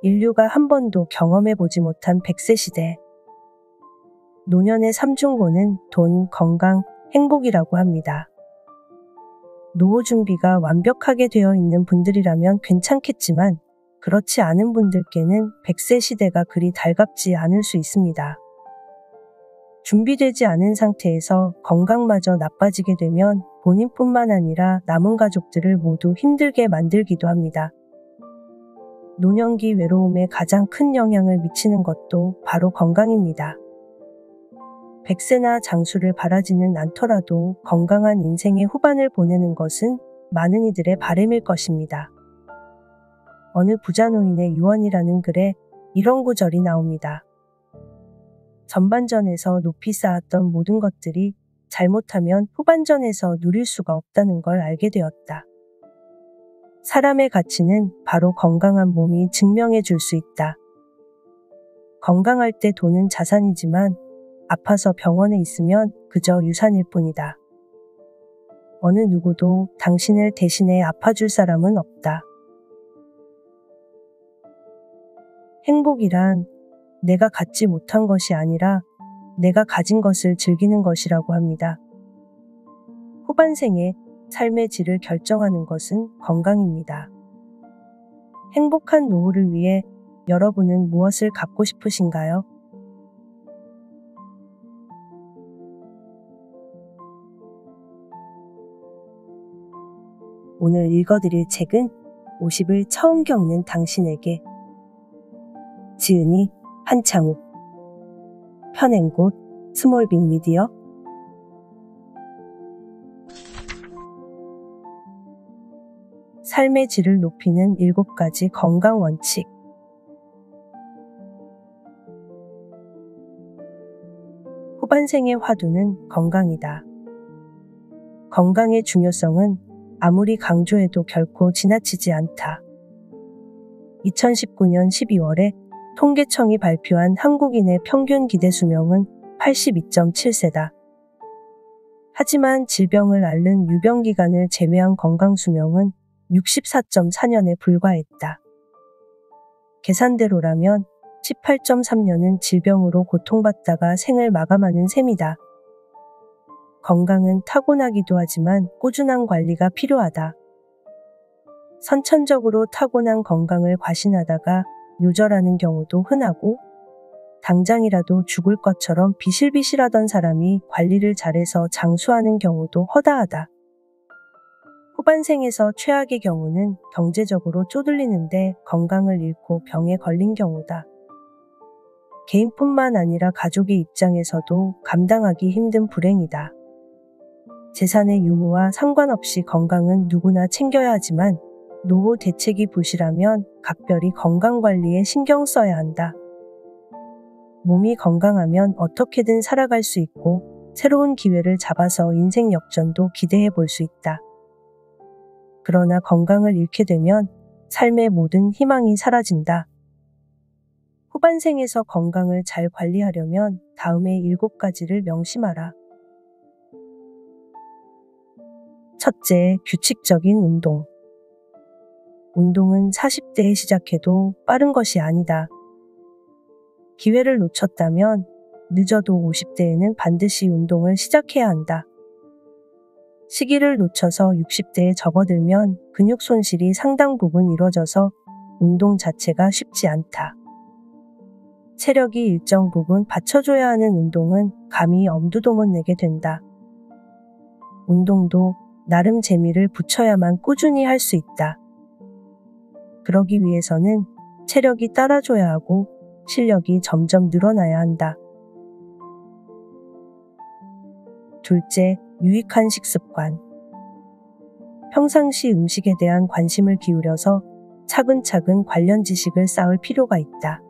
인류가 한 번도 경험해보지 못한 100세 시대. 노년의 삼중고는 돈, 건강, 행복이라고 합니다. 노후 준비가 완벽하게 되어 있는 분들이라면 괜찮겠지만 그렇지 않은 분들께는 100세 시대가 그리 달갑지 않을 수 있습니다. 준비되지 않은 상태에서 건강마저 나빠지게 되면 본인뿐만 아니라 남은 가족들을 모두 힘들게 만들기도 합니다. 노년기 외로움에 가장 큰 영향을 미치는 것도 바로 건강입니다. 100세나 장수를 바라지는 않더라도 건강한 인생의 후반을 보내는 것은 많은 이들의 바람일 것입니다. 어느 부자노인의 유언이라는 글에 이런 구절이 나옵니다. 전반전에서 높이 쌓았던 모든 것들이 잘못하면 후반전에서 누릴 수가 없다는 걸 알게 되었다. 사람의 가치는 바로 건강한 몸이 증명해 줄 수 있다. 건강할 때 돈은 자산이지만 아파서 병원에 있으면 그저 유산일 뿐이다. 어느 누구도 당신을 대신해 아파줄 사람은 없다. 행복이란 내가 갖지 못한 것이 아니라 내가 가진 것을 즐기는 것이라고 합니다. 후반생에 삶의 질을 결정하는 것은 건강입니다. 행복한 노후를 위해 여러분은 무엇을 갖고 싶으신가요? 오늘 읽어드릴 책은 50을 처음 겪는 당신에게. 지은이 한창욱. 편행곳 스몰빅 미디어. 삶의 질을 높이는 7가지 건강 원칙. 후반생의 화두는 건강이다. 건강의 중요성은 아무리 강조해도 결코 지나치지 않다. 2019년 12월에 통계청이 발표한 한국인의 평균 기대 수명은 82.7세다. 하지만 질병을 앓는 유병기간을 제외한 건강 수명은 64.4년에 불과했다. 계산대로라면 18.3년은 질병으로 고통받다가 생을 마감하는 셈이다. 건강은 타고나기도 하지만 꾸준한 관리가 필요하다. 선천적으로 타고난 건강을 과신하다가 요절하는 경우도 흔하고, 당장이라도 죽을 것처럼 비실비실하던 사람이 관리를 잘해서 장수하는 경우도 허다하다. 후반생에서 최악의 경우는 경제적으로 쪼들리는데 건강을 잃고 병에 걸린 경우다. 개인뿐만 아니라 가족의 입장에서도 감당하기 힘든 불행이다. 재산의 유무와 상관없이 건강은 누구나 챙겨야 하지만 노후 대책이 부실하면 각별히 건강관리에 신경 써야 한다. 몸이 건강하면 어떻게든 살아갈 수 있고 새로운 기회를 잡아서 인생 역전도 기대해 볼 수 있다. 그러나 건강을 잃게 되면 삶의 모든 희망이 사라진다. 후반생에서 건강을 잘 관리하려면 다음의 7가지를 명심하라. 첫째, 규칙적인 운동. 운동은 40대에 시작해도 빠른 것이 아니다. 기회를 놓쳤다면 늦어도 50대에는 반드시 운동을 시작해야 한다. 시기를 놓쳐서 60대에 접어들면 근육 손실이 상당 부분 이뤄져서 운동 자체가 쉽지 않다. 체력이 일정 부분 받쳐줘야 하는 운동은 감히 엄두도 못 내게 된다. 운동도 나름 재미를 붙여야만 꾸준히 할 수 있다. 그러기 위해서는 체력이 따라줘야 하고 실력이 점점 늘어나야 한다. 둘째, 유익한 식습관. 평상시 음식에 대한 관심을 기울여서 차근차근 관련 지식을 쌓을 필요가 있다.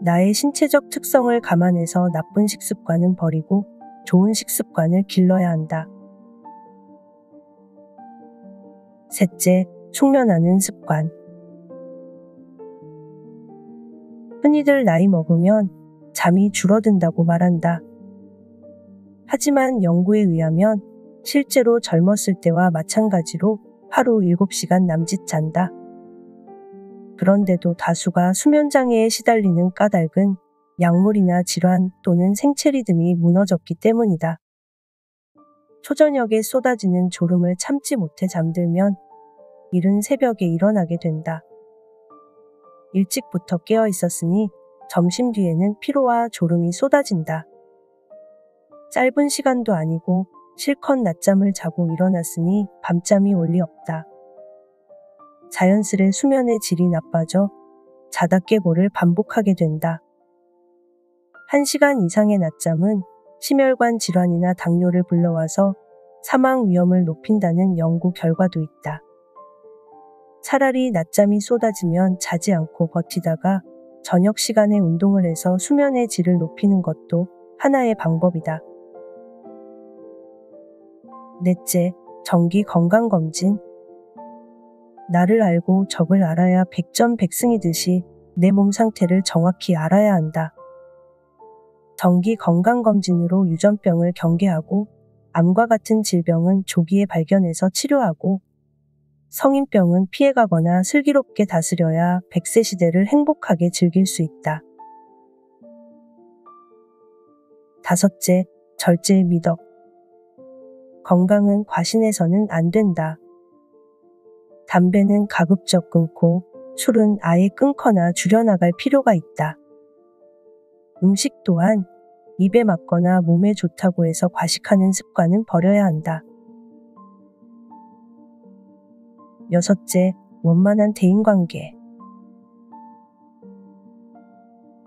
나의 신체적 특성을 감안해서 나쁜 식습관은 버리고 좋은 식습관을 길러야 한다. 셋째, 숙면하는 습관. 흔히들 나이 먹으면 잠이 줄어든다고 말한다. 하지만 연구에 의하면 실제로 젊었을 때와 마찬가지로 하루 7시간 남짓 잔다. 그런데도 다수가 수면장애에 시달리는 까닭은 약물이나 질환 또는 생체 리듬이 무너졌기 때문이다. 초저녁에 쏟아지는 졸음을 참지 못해 잠들면 이른 새벽에 일어나게 된다. 일찍부터 깨어 있었으니 점심 뒤에는 피로와 졸음이 쏟아진다. 짧은 시간도 아니고 실컷 낮잠을 자고 일어났으니 밤잠이 올 리 없다. 자연스레 수면의 질이 나빠져 자다 깨고를 반복하게 된다. 1시간 이상의 낮잠은 심혈관 질환이나 당뇨를 불러와서 사망 위험을 높인다는 연구 결과도 있다. 차라리 낮잠이 쏟아지면 자지 않고 버티다가 저녁 시간에 운동을 해서 수면의 질을 높이는 것도 하나의 방법이다. 넷째, 정기 건강검진. 나를 알고 적을 알아야 백전백승이듯이 내 몸 상태를 정확히 알아야 한다. 정기 건강검진으로 유전병을 경계하고 암과 같은 질병은 조기에 발견해서 치료하고 성인병은 피해가거나 슬기롭게 다스려야 100세 시대를 행복하게 즐길 수 있다. 다섯째, 절제의 미덕. 건강은 과신해서는 안 된다. 담배는 가급적 끊고 술은 아예 끊거나 줄여나갈 필요가 있다. 음식 또한 입에 맞거나 몸에 좋다고 해서 과식하는 습관은 버려야 한다. 여섯째, 원만한 대인관계.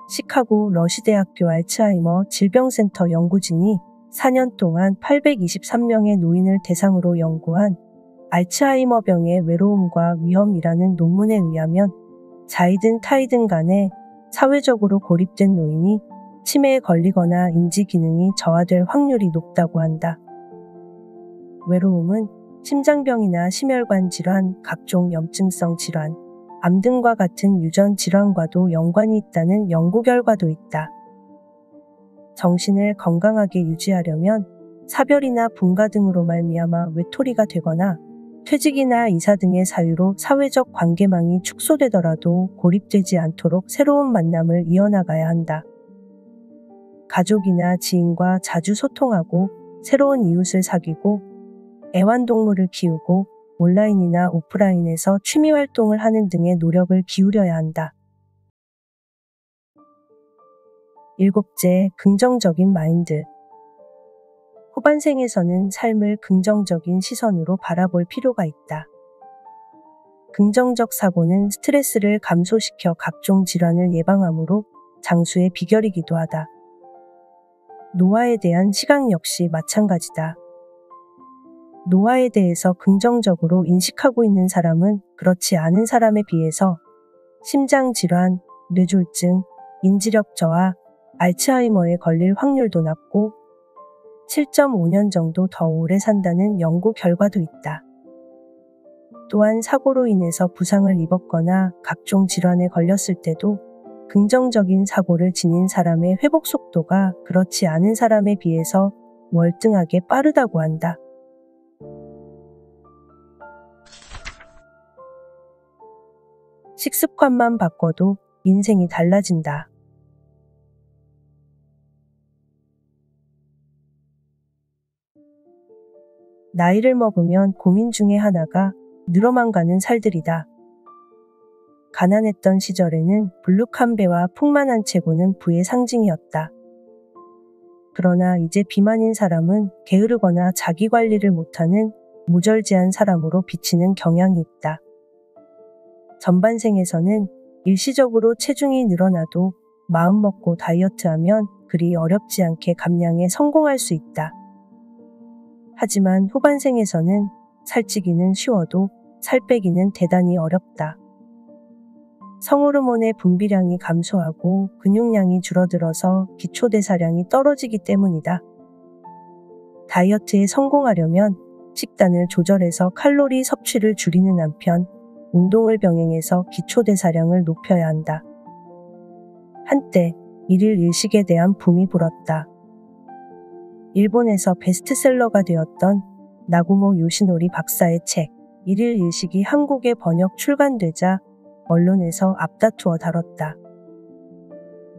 시카고 러시대학교 알츠하이머 질병센터 연구진이 4년 동안 823명의 노인을 대상으로 연구한 알츠하이머병의 외로움과 위험이라는 논문에 의하면 자이든 타이든 간에 사회적으로 고립된 노인이 치매에 걸리거나 인지 기능이 저하될 확률이 높다고 한다. 외로움은 심장병이나 심혈관 질환, 각종 염증성 질환, 암 등과 같은 유전 질환과도 연관이 있다는 연구 결과도 있다. 정신을 건강하게 유지하려면 사별이나 분가 등으로 말미암아 외톨이가 되거나 퇴직이나 이사 등의 사유로 사회적 관계망이 축소되더라도 고립되지 않도록 새로운 만남을 이어나가야 한다. 가족이나 지인과 자주 소통하고 새로운 이웃을 사귀고 애완동물을 키우고 온라인이나 오프라인에서 취미활동을 하는 등의 노력을 기울여야 한다. 일곱째, 긍정적인 마인드. 후반생에서는 삶을 긍정적인 시선으로 바라볼 필요가 있다. 긍정적 사고는 스트레스를 감소시켜 각종 질환을 예방하므로 장수의 비결이기도 하다. 노화에 대한 시각 역시 마찬가지다. 노화에 대해서 긍정적으로 인식하고 있는 사람은 그렇지 않은 사람에 비해서 심장질환, 뇌졸중, 인지력 저하, 알츠하이머에 걸릴 확률도 낮고 7.5년 정도 더 오래 산다는 연구 결과도 있다. 또한 사고로 인해서 부상을 입었거나 각종 질환에 걸렸을 때도 긍정적인 사고를 지닌 사람의 회복 속도가 그렇지 않은 사람에 비해서 월등하게 빠르다고 한다. 식습관만 바꿔도 인생이 달라진다. 나이를 먹으면 고민 중에 하나가 늘어만 가는 살들이다. 가난했던 시절에는 불룩한 배와 풍만한 체구는 부의 상징이었다. 그러나 이제 비만인 사람은 게으르거나 자기 관리를 못하는 무절제한 사람으로 비치는 경향이 있다. 전반생에서는 일시적으로 체중이 늘어나도 마음 먹고 다이어트하면 그리 어렵지 않게 감량에 성공할 수 있다. 하지만 후반생에서는 살찌기는 쉬워도 살 빼기는 대단히 어렵다. 성호르몬의 분비량이 감소하고 근육량이 줄어들어서 기초대사량이 떨어지기 때문이다. 다이어트에 성공하려면 식단을 조절해서 칼로리 섭취를 줄이는 한편 운동을 병행해서 기초대사량을 높여야 한다. 한때 일일 일식에 대한 붐이 불었다. 일본에서 베스트셀러가 되었던 나구모 요시노리 박사의 책 일일 일식이 한국에 번역 출간되자 언론에서 앞다투어 다뤘다.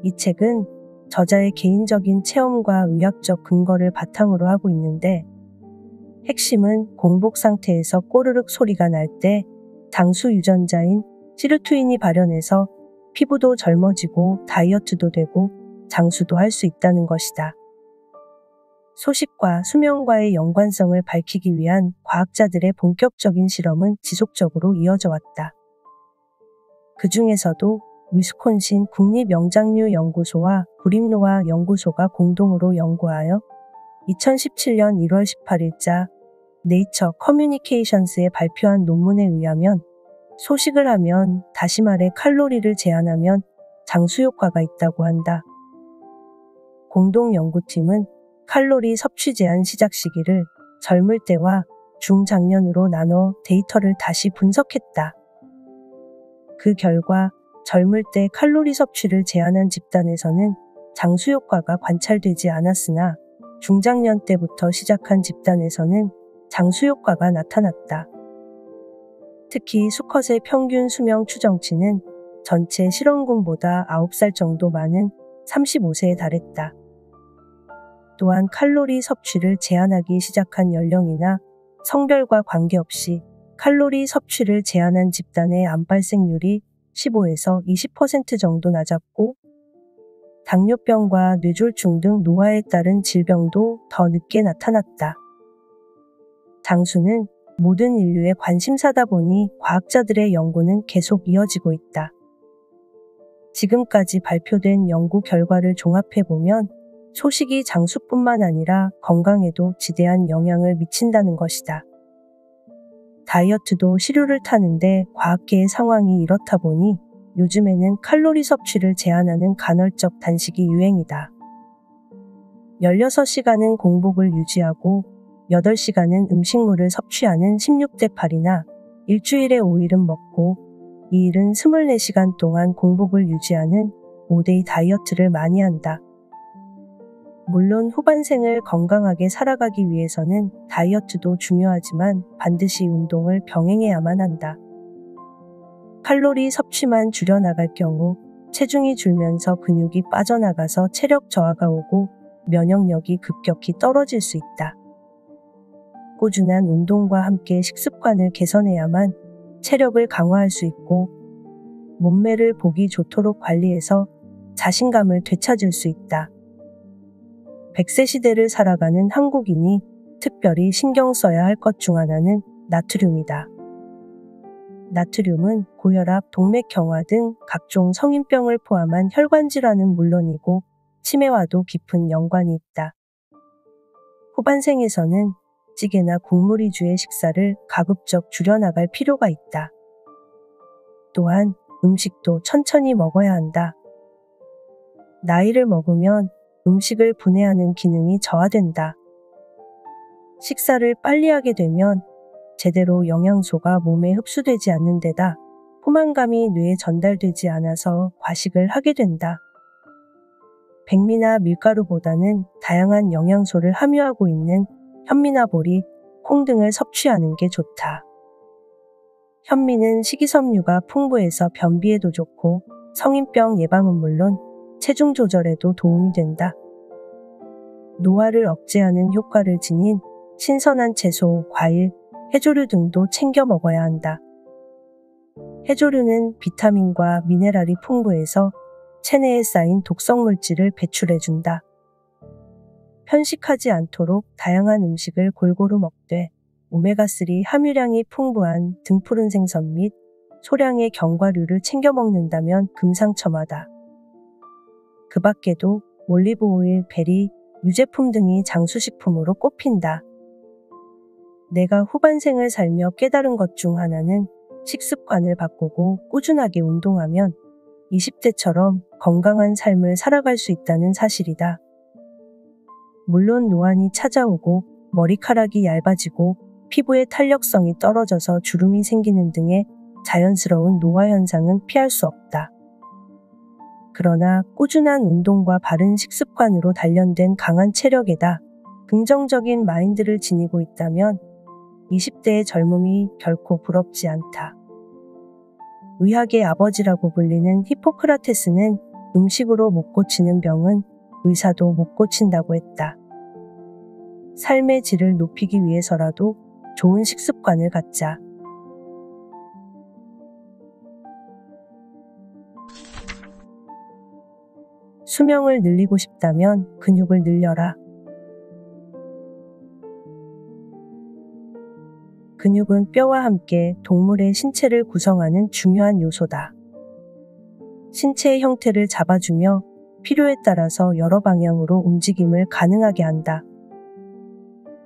이 책은 저자의 개인적인 체험과 의학적 근거를 바탕으로 하고 있는데 핵심은 공복 상태에서 꼬르륵 소리가 날 때 장수 유전자인 시르투인이 발현해서 피부도 젊어지고 다이어트도 되고 장수도 할 수 있다는 것이다. 소식과 수면과의 연관성을 밝히기 위한 과학자들의 본격적인 실험은 지속적으로 이어져 왔다. 그 중에서도 위스콘신 국립영장류 연구소와 구림노아 연구소가 공동으로 연구하여 2017년 1월 18일자 네이처 커뮤니케이션스에 발표한 논문에 의하면 소식을 하면, 다시 말해 칼로리를 제한하면 장수 효과가 있다고 한다. 공동 연구팀은 칼로리 섭취 제한 시작 시기를 젊을 때와 중장년으로 나눠 데이터를 다시 분석했다. 그 결과 젊을 때 칼로리 섭취를 제한한 집단에서는 장수 효과가 관찰되지 않았으나 중장년 때부터 시작한 집단에서는 장수 효과가 나타났다. 특히 수컷의 평균 수명 추정치는 전체 실험군보다 9살 정도 많은 35세에 달했다. 또한 칼로리 섭취를 제한하기 시작한 연령이나 성별과 관계없이 칼로리 섭취를 제한한 집단의 암 발생률이 15에서 20% 정도 낮았고 당뇨병과 뇌졸중 등 노화에 따른 질병도 더 늦게 나타났다. 장수는 모든 인류의 관심사다 보니 과학자들의 연구는 계속 이어지고 있다. 지금까지 발표된 연구 결과를 종합해보면 소식이 장수뿐만 아니라 건강에도 지대한 영향을 미친다는 것이다. 다이어트도 시류를 타는데 과학계의 상황이 이렇다 보니 요즘에는 칼로리 섭취를 제한하는 간헐적 단식이 유행이다. 16시간은 공복을 유지하고 8시간은 음식물을 섭취하는 16대 8이나 일주일에 5일은 먹고 2일은 24시간 동안 공복을 유지하는 5대2 다이어트를 많이 한다. 물론 후반생을 건강하게 살아가기 위해서는 다이어트도 중요하지만 반드시 운동을 병행해야만 한다. 칼로리 섭취만 줄여나갈 경우 체중이 줄면서 근육이 빠져나가서 체력 저하가 오고 면역력이 급격히 떨어질 수 있다. 꾸준한 운동과 함께 식습관을 개선해야만 체력을 강화할 수 있고 몸매를 보기 좋도록 관리해서 자신감을 되찾을 수 있다. 100세 시대를 살아가는 한국인이 특별히 신경 써야 할 것 중 하나는 나트륨이다. 나트륨은 고혈압, 동맥경화 등 각종 성인병을 포함한 혈관 질환은 물론이고 치매와도 깊은 연관이 있다. 후반생에서는 찌개나 국물 위주의 식사를 가급적 줄여나갈 필요가 있다. 또한 음식도 천천히 먹어야 한다. 나이를 먹으면 음식을 분해하는 기능이 저하된다. 식사를 빨리 하게 되면 제대로 영양소가 몸에 흡수되지 않는 데다 포만감이 뇌에 전달되지 않아서 과식을 하게 된다. 백미나 밀가루보다는 다양한 영양소를 함유하고 있는 현미나 보리, 콩 등을 섭취하는 게 좋다. 현미는 식이섬유가 풍부해서 변비에도 좋고 성인병 예방은 물론 체중 조절에도 도움이 된다. 노화를 억제하는 효과를 지닌 신선한 채소, 과일, 해조류 등도 챙겨 먹어야 한다. 해조류는 비타민과 미네랄이 풍부해서 체내에 쌓인 독성 물질을 배출해준다. 편식하지 않도록 다양한 음식을 골고루 먹되 오메가3 함유량이 풍부한 등푸른 생선 및 소량의 견과류를 챙겨 먹는다면 금상첨화다. 그 밖에도 올리브오일, 베리, 유제품 등이 장수식품으로 꼽힌다. 내가 후반생을 살며 깨달은 것 중 하나는 식습관을 바꾸고 꾸준하게 운동하면 20대처럼 건강한 삶을 살아갈 수 있다는 사실이다. 물론 노안이 찾아오고 머리카락이 얇아지고 피부의 탄력성이 떨어져서 주름이 생기는 등의 자연스러운 노화 현상은 피할 수 없다. 그러나 꾸준한 운동과 바른 식습관으로 단련된 강한 체력에다 긍정적인 마인드를 지니고 있다면 20대의 젊음이 결코 부럽지 않다. 의학의 아버지라고 불리는 히포크라테스는 음식으로 못 고치는 병은 의사도 못 고친다고 했다. 삶의 질을 높이기 위해서라도 좋은 식습관을 갖자. 수명을 늘리고 싶다면 근육을 늘려라. 근육은 뼈와 함께 동물의 신체를 구성하는 중요한 요소다. 신체의 형태를 잡아주며 필요에 따라서 여러 방향으로 움직임을 가능하게 한다.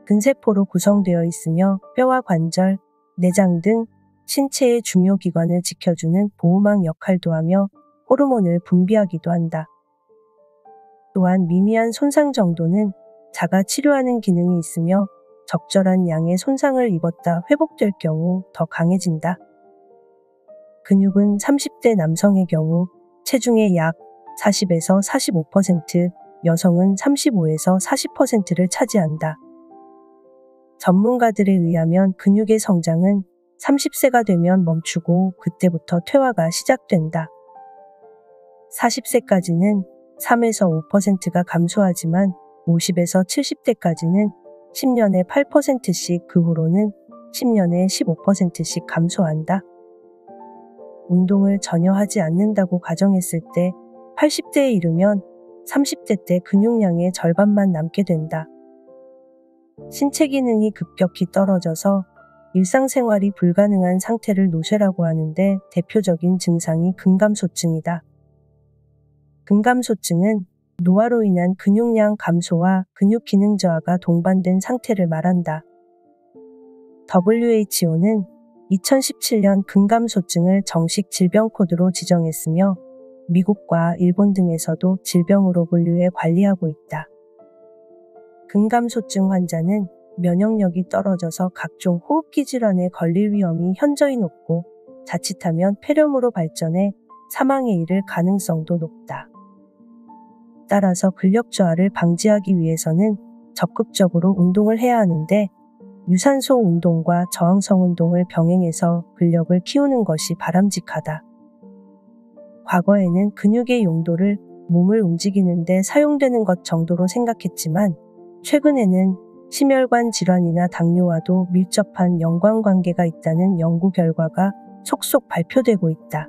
근세포로 구성되어 있으며 뼈와 관절, 내장 등 신체의 중요 기관을 지켜주는 보호막 역할도 하며 호르몬을 분비하기도 한다. 또한 미미한 손상 정도는 자가 치료하는 기능이 있으며 적절한 양의 손상을 입었다 회복될 경우 더 강해진다. 근육은 30대 남성의 경우 체중의 약 40에서 45%, 여성은 35에서 40%를 차지한다. 전문가들에 의하면 근육의 성장은 30세가 되면 멈추고 그때부터 퇴화가 시작된다. 40세까지는 3에서 5%가 감소하지만 50에서 70대까지는 10년에 8%씩 그 후로는 10년에 15%씩 감소한다. 운동을 전혀 하지 않는다고 가정했을 때 80대에 이르면 30대 때 근육량의 절반만 남게 된다. 신체 기능이 급격히 떨어져서 일상생활이 불가능한 상태를 노쇠라고 하는데 대표적인 증상이 근감소증이다. 근감소증은 노화로 인한 근육량 감소와 근육 기능 저하가 동반된 상태를 말한다. WHO는 2017년 근감소증을 정식 질병 코드로 지정했으며 미국과 일본 등에서도 질병으로 분류해 관리하고 있다. 근감소증 환자는 면역력이 떨어져서 각종 호흡기 질환에 걸릴 위험이 현저히 높고 자칫하면 폐렴으로 발전해 사망에 이를 가능성도 높다. 따라서 근력 저하를 방지하기 위해서는 적극적으로 운동을 해야 하는데 유산소 운동과 저항성 운동을 병행해서 근력을 키우는 것이 바람직하다. 과거에는 근육의 용도를 몸을 움직이는 데 사용되는 것 정도로 생각했지만 최근에는 심혈관 질환이나 당뇨와도 밀접한 연관관계가 있다는 연구 결과가 속속 발표되고 있다.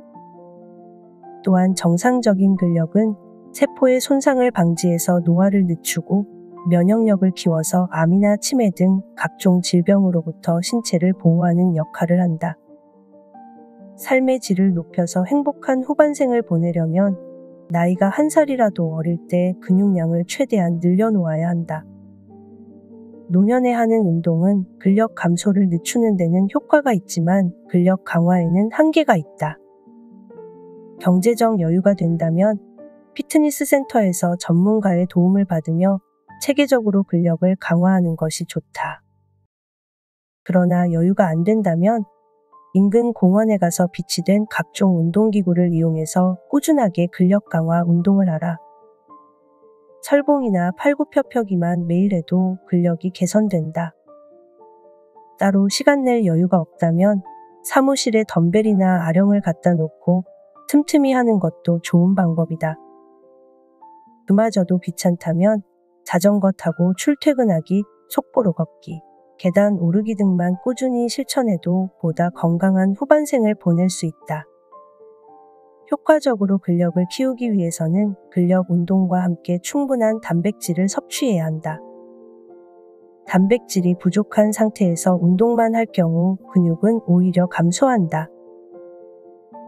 또한 정상적인 근력은 세포의 손상을 방지해서 노화를 늦추고 면역력을 키워서 암이나 치매 등 각종 질병으로부터 신체를 보호하는 역할을 한다. 삶의 질을 높여서 행복한 후반생을 보내려면 나이가 1살이라도 어릴 때 근육량을 최대한 늘려놓아야 한다. 노년에 하는 운동은 근력 감소를 늦추는 데는 효과가 있지만 근력 강화에는 한계가 있다. 경제적 여유가 된다면 피트니스 센터에서 전문가의 도움을 받으며 체계적으로 근력을 강화하는 것이 좋다. 그러나 여유가 안 된다면 인근 공원에 가서 비치된 각종 운동기구를 이용해서 꾸준하게 근력 강화 운동을 하라. 철봉이나 팔굽혀펴기만 매일 해도 근력이 개선된다. 따로 시간 낼 여유가 없다면 사무실에 덤벨이나 아령을 갖다 놓고 틈틈이 하는 것도 좋은 방법이다. 그마저도 귀찮다면 자전거 타고 출퇴근하기, 속보로 걷기, 계단 오르기 등만 꾸준히 실천해도 보다 건강한 후반생을 보낼 수 있다. 효과적으로 근력을 키우기 위해서는 근력 운동과 함께 충분한 단백질을 섭취해야 한다. 단백질이 부족한 상태에서 운동만 할 경우 근육은 오히려 감소한다.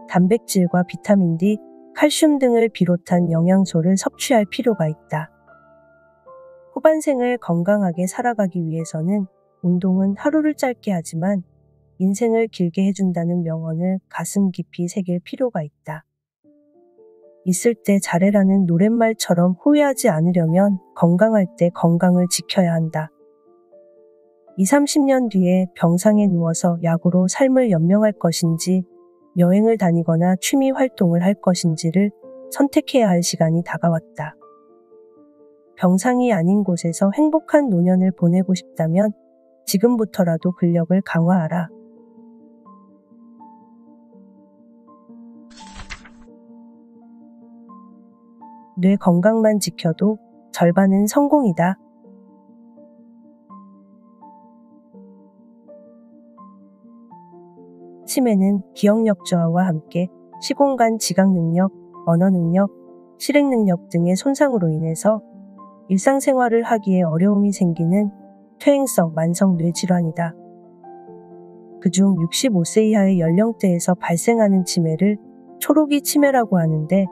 단백질과 비타민 D, 칼슘 등을 비롯한 영양소를 섭취할 필요가 있다. 후반생을 건강하게 살아가기 위해서는 운동은 하루를 짧게 하지만 인생을 길게 해준다는 명언을 가슴 깊이 새길 필요가 있다. 있을 때 잘해라는 노랫말처럼 후회하지 않으려면 건강할 때 건강을 지켜야 한다. 20, 30년 뒤에 병상에 누워서 약으로 삶을 연명할 것인지 여행을 다니거나 취미 활동을 할 것인지를 선택해야 할 시간이 다가왔다. 병상이 아닌 곳에서 행복한 노년을 보내고 싶다면 지금부터라도 근력을 강화하라. 뇌 건강만 지켜도 절반은 성공이다. 치매는 기억력 저하와 함께 시공간 지각 능력, 언어 능력, 실행 능력 등의 손상으로 인해서 일상생활을 하기에 어려움이 생기는 퇴행성 만성 뇌질환이다. 그중 65세 이하의 연령대에서 발생하는 치매를 초록이 치매라고 하는데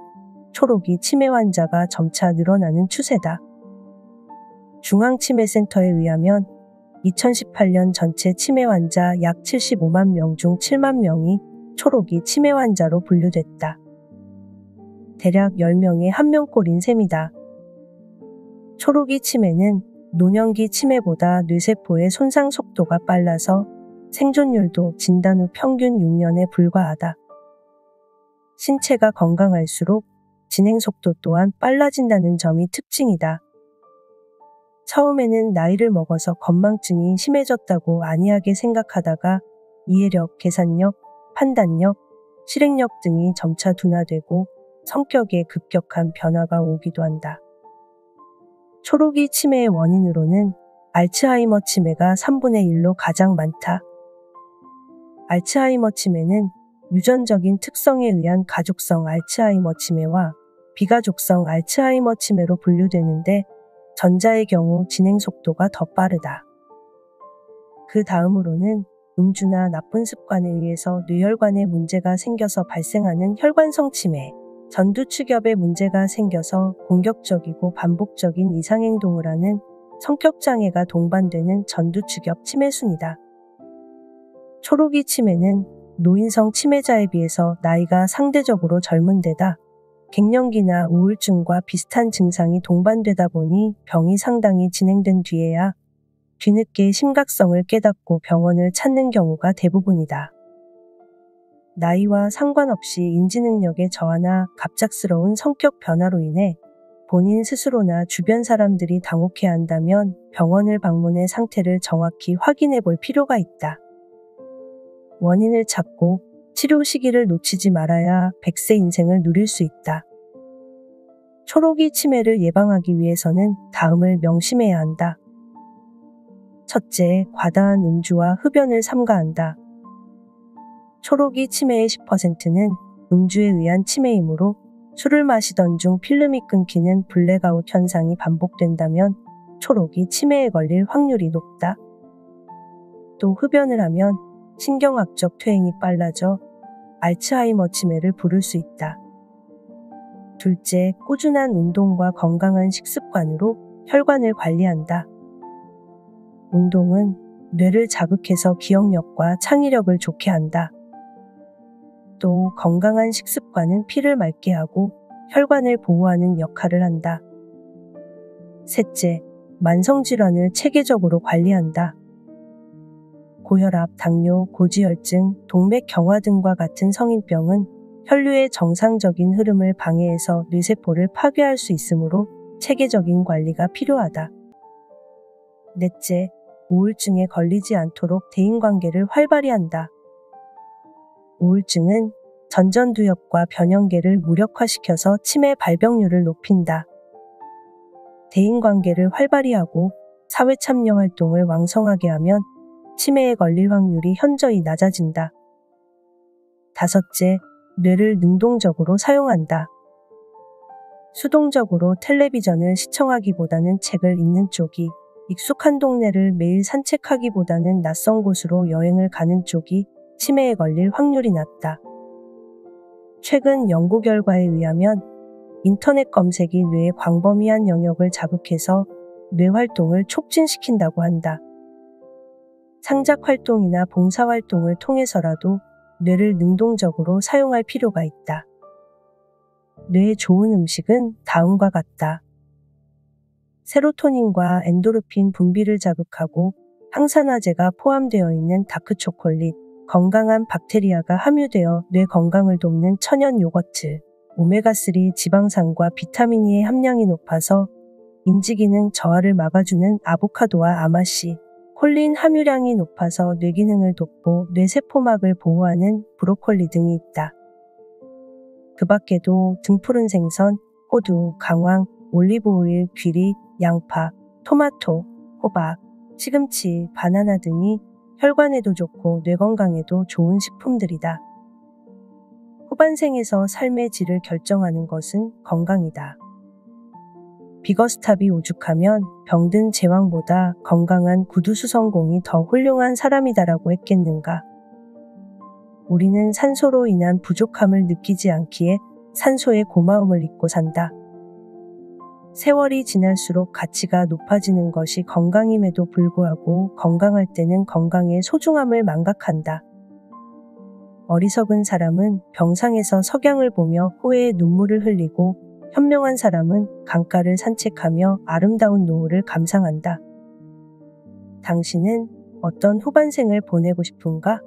초록이 치매 환자가 점차 늘어나는 추세다. 중앙치매센터에 의하면 2018년 전체 치매 환자 약 75만 명 중 7만 명이 초록이 치매 환자로 분류됐다. 대략 10명에 1명꼴인 셈이다. 초록이 치매는 노년기 치매보다 뇌세포의 손상 속도가 빨라서 생존율도 진단 후 평균 6년에 불과하다. 신체가 건강할수록 진행 속도 또한 빨라진다는 점이 특징이다. 처음에는 나이를 먹어서 건망증이 심해졌다고 안이하게 생각하다가 이해력, 계산력, 판단력, 실행력 등이 점차 둔화되고 성격에 급격한 변화가 오기도 한다. 초록이 치매의 원인으로는 알츠하이머 치매가 3분의 1로 가장 많다. 알츠하이머 치매는 유전적인 특성에 의한 가족성 알츠하이머 치매와 비가족성 알츠하이머 치매로 분류되는데 전자의 경우 진행 속도가 더 빠르다. 그 다음으로는 음주나 나쁜 습관에 의해서 뇌혈관에 문제가 생겨서 발생하는 혈관성 치매, 전두축엽에 문제가 생겨서 공격적이고 반복적인 이상행동을 하는 성격장애가 동반되는 전두축엽 치매 순이다. 초록이 치매는 노인성 치매자에 비해서 나이가 상대적으로 젊은 데다 갱년기나 우울증과 비슷한 증상이 동반되다 보니 병이 상당히 진행된 뒤에야 뒤늦게 심각성을 깨닫고 병원을 찾는 경우가 대부분이다. 나이와 상관없이 인지능력의 저하나 갑작스러운 성격 변화로 인해 본인 스스로나 주변 사람들이 당혹해야 한다면 병원을 방문해 상태를 정확히 확인해 볼 필요가 있다. 원인을 찾고 치료 시기를 놓치지 말아야 100세 인생을 누릴 수 있다. 초록이 치매를 예방하기 위해서는 다음을 명심해야 한다. 첫째, 과다한 음주와 흡연을 삼가한다. 초록이 치매의 10%는 음주에 의한 치매이므로 술을 마시던 중 필름이 끊기는 블랙아웃 현상이 반복된다면 초록이 치매에 걸릴 확률이 높다. 또 흡연을 하면 신경학적 퇴행이 빨라져 알츠하이머 치매를 부를 수 있다. 둘째, 꾸준한 운동과 건강한 식습관으로 혈관을 관리한다. 운동은 뇌를 자극해서 기억력과 창의력을 좋게 한다. 또 건강한 식습관은 피를 맑게 하고 혈관을 보호하는 역할을 한다. 셋째, 만성질환을 체계적으로 관리한다. 고혈압, 당뇨, 고지혈증, 동맥경화 등과 같은 성인병은 혈류의 정상적인 흐름을 방해해서 뇌세포를 파괴할 수 있으므로 체계적인 관리가 필요하다. 넷째, 우울증에 걸리지 않도록 대인관계를 활발히 한다. 우울증은 전전두엽과 변형계를 무력화시켜서 치매 발병률을 높인다. 대인관계를 활발히 하고 사회 참여 활동을 왕성하게 하면 치매에 걸릴 확률이 현저히 낮아진다. 다섯째, 뇌를 능동적으로 사용한다. 수동적으로 텔레비전을 시청하기보다는 책을 읽는 쪽이, 익숙한 동네를 매일 산책하기보다는 낯선 곳으로 여행을 가는 쪽이 치매에 걸릴 확률이 낮다. 최근 연구 결과에 의하면 인터넷 검색이 뇌의 광범위한 영역을 자극해서 뇌 활동을 촉진시킨다고 한다. 창작 활동이나 봉사 활동을 통해서라도 뇌를 능동적으로 사용할 필요가 있다. 뇌에 좋은 음식은 다음과 같다. 세로토닌과 엔도르핀 분비를 자극하고 항산화제가 포함되어 있는 다크초콜릿, 건강한 박테리아가 함유되어 뇌 건강을 돕는 천연 요거트, 오메가3 지방산과 비타민 E의 함량이 높아서 인지기능 저하를 막아주는 아보카도와 아마씨, 콜린 함유량이 높아서 뇌기능을 돕고 뇌세포막을 보호하는 브로콜리 등이 있다. 그 밖에도 등푸른 생선, 호두, 강황, 올리브오일, 귀리, 양파, 토마토, 호박, 시금치, 바나나 등이 혈관에도 좋고 뇌 건강에도 좋은 식품들이다. 후반생에서 삶의 질을 결정하는 것은 건강이다. 비거스탑이 오죽하면 병든 제왕보다 건강한 구두수성공이 더 훌륭한 사람이다라고 했겠는가. 우리는 산소로 인한 부족함을 느끼지 않기에 산소의 고마움을 잊고 산다. 세월이 지날수록 가치가 높아지는 것이 건강임에도 불구하고 건강할 때는 건강의 소중함을 망각한다. 어리석은 사람은 병상에서 석양을 보며 후회의 눈물을 흘리고 현명한 사람은 강가를 산책하며 아름다운 노을을 감상한다. 당신은 어떤 후반생을 보내고 싶은가?